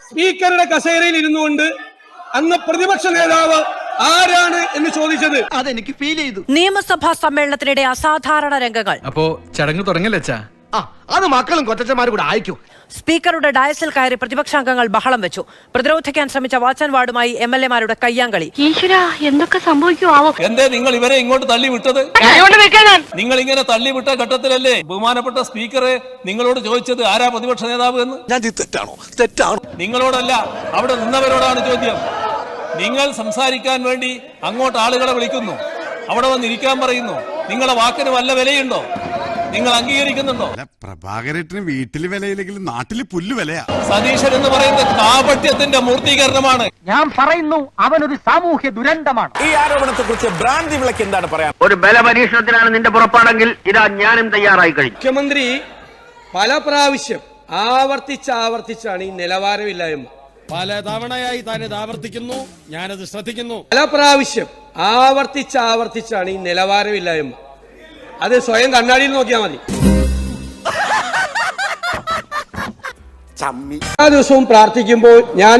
സ്പീക്കറുടെ കസേരയിൽ ഇരുന്നുകൊണ്ട് അന്ന് പ്രതിപക്ഷ നേതാവ് ആരാണ് എന്ന് ചോദിച്ചത് അതെനിക്ക് ഫീൽ ചെയ്തു. നിയമസഭാ സമ്മേളനത്തിനിടെ അസാധാരണ രംഗങ്ങൾ. അപ്പോ ചടങ്ങ് തുടങ്ങല്ലേ? അത് മക്കളും കൊച്ചന്മാരും കൂടെ അയക്കൂ. സ്പീക്കറുടെ ഡയസിൽ കയറി പ്രതിപക്ഷാംഗങ്ങൾ ബഹളം വെച്ചു. പ്രതിരോധിക്കാൻ ശ്രമിച്ച വാച്ചൻ വാർഡുമായി MLA-മാരുടെ കയ്യാങ്കളി. ഈശ്വരാ, എന്തൊക്കെ സംഭവിക്കുവോ? എന്തേ നിങ്ങൾ ഇവരെ ഇങ്ങോട്ട് തള്ളി വിട്ടത്? നിങ്ങൾ ഇങ്ങനെ തള്ളിവിട്ട ഘട്ടത്തിലല്ലേ ബഹുമാനപ്പെട്ട സ്പീക്കറെ നിങ്ങളോട് ചോദിച്ചത് ആരാ പ്രതിപക്ഷ നേതാവ് എന്ന്? തെറ്റാണോ? നിങ്ങളോടല്ല, അവിടെ നിന്നവരോടാണ് ചോദ്യം. നിങ്ങൾ സംസാരിക്കാൻ വേണ്ടി അങ്ങോട്ട് ആളുകളെ വിളിക്കുന്നു, അവിടെ വന്നിരിക്കാൻ പറയുന്നു. നിങ്ങളെ വാക്കിന് വല്ല വിലയുണ്ടോ? നിങ്ങൾ അംഗീകരിക്കുന്നുണ്ടോ? പ്രഭാകരേട്ടന് വീട്ടില് വിലയില്ലെങ്കിലും നാട്ടില് പുല്ല് വിലയാ. സതീശൻ എന്ന് പറയുന്നത് കാപട്യത്തിന്റെ മൂർത്തീകരണമാണ്. ഞാൻ പറയുന്നു, അവനൊരു സാമൂഹ്യ ദുരന്തമാണ്. ഈ ആരോപണത്തെ കുറിച്ച് ഭ്രാന്തി വിളക്ക് എന്താണ് പറയാൻ? ഒരു ബലപരീക്ഷണത്തിനാണ് നിന്റെ പുറപ്പാടെങ്കിൽ ഇതാ ഞാനും തയ്യാറായി കഴിഞ്ഞു. മുഖ്യമന്ത്രി പല പ്രാവശ്യം ആവർത്തിച്ചാണ് ഈ നിലവാരമില്ലായ്മ. പല തവണയായി താനിത് ആവർത്തിക്കുന്നു, ഞാനത് ശ്രദ്ധിക്കുന്നു. പല പ്രാവശ്യം ആവർത്തിച്ചാണ് ഈ നിലവാരമില്ലായ്മ. അത് സ്വയം കണ്ണാടിയിൽ നോക്കിയാൽ മതി. എല്ലാ ദിവസവും പ്രാർത്ഥിക്കുമ്പോൾ ഞാൻ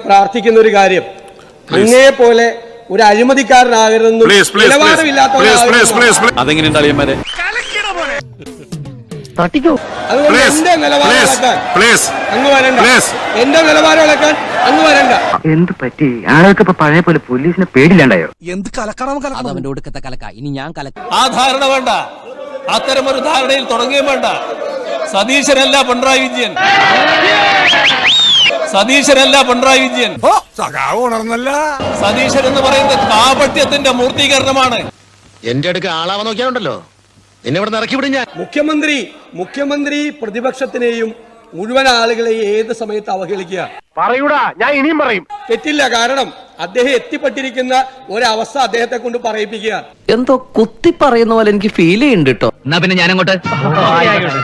പ്രാർത്ഥിക്കുന്ന ഒരു കാര്യം, അങ്ങേ പോലെ ഒരു അഴിമതിക്കാരനാകരുതെന്നും നിലവാരമില്ലാത്ത അതെങ്ങനെയുണ്ട് അളിയന്മാരെ? അതുകൊണ്ട് എന്റെ നിലവാരം ഇളക്കാൻ അങ്ങ് വരണ്ട. എന്റെ നിലവാരം ഇളക്കാൻ അങ്ങ് വരണ്ട. എന്ത് പറ്റി? ആളുകൾക്ക് ഇപ്പൊ പഴയ പോലെ പോലീസിനെ പേടില്ലാണ്ടായോ? എന്ത് കലക്കണം? അവന്റെ ഒടുക്കത്തെ കലക്ക. ഇനി ഞാൻ കലക്ക. ആ ധാരണ വേണ്ട, അത്തരമൊരു ധാരണയിൽ തുടങ്ങുകയും വേണ്ട. സതീശനല്ല പിണറായി വിജയൻ. സതീശൻ എന്ന് പറയുന്നത് കാപട്യത്തിന്റെ മൂർത്തീകരണമാണ്. എന്റെ അടുക്ക് ആളാവാൻ നോക്കിയാലുണ്ടല്ലോ, നിന്നെ ഇവിടെ ഇറക്കി വിടും ഞാൻ. മുഖ്യമന്ത്രി പ്രതിപക്ഷത്തിനെയും മുഴുവൻ ആളുകളെയും ഏത് സമയത്ത് അവഹേളിക്കുക? പറയൂടാ, ഞാൻ ഇനിയും പറയും. തെറ്റില്ല, കാരണം അദ്ദേഹം എത്തിപ്പെട്ടിരിക്കുന്ന ഒരവസ്ഥ അദ്ദേഹത്തെ കൊണ്ട് പറയിപ്പിക്കുക. എന്തോ കുത്തി പറയുന്ന പോലെ എനിക്ക് ഫീൽ ചെയ്യുന്നുണ്ട് കേട്ടോ. എന്നാ പിന്നെ ഞാനങ്ങോട്ട്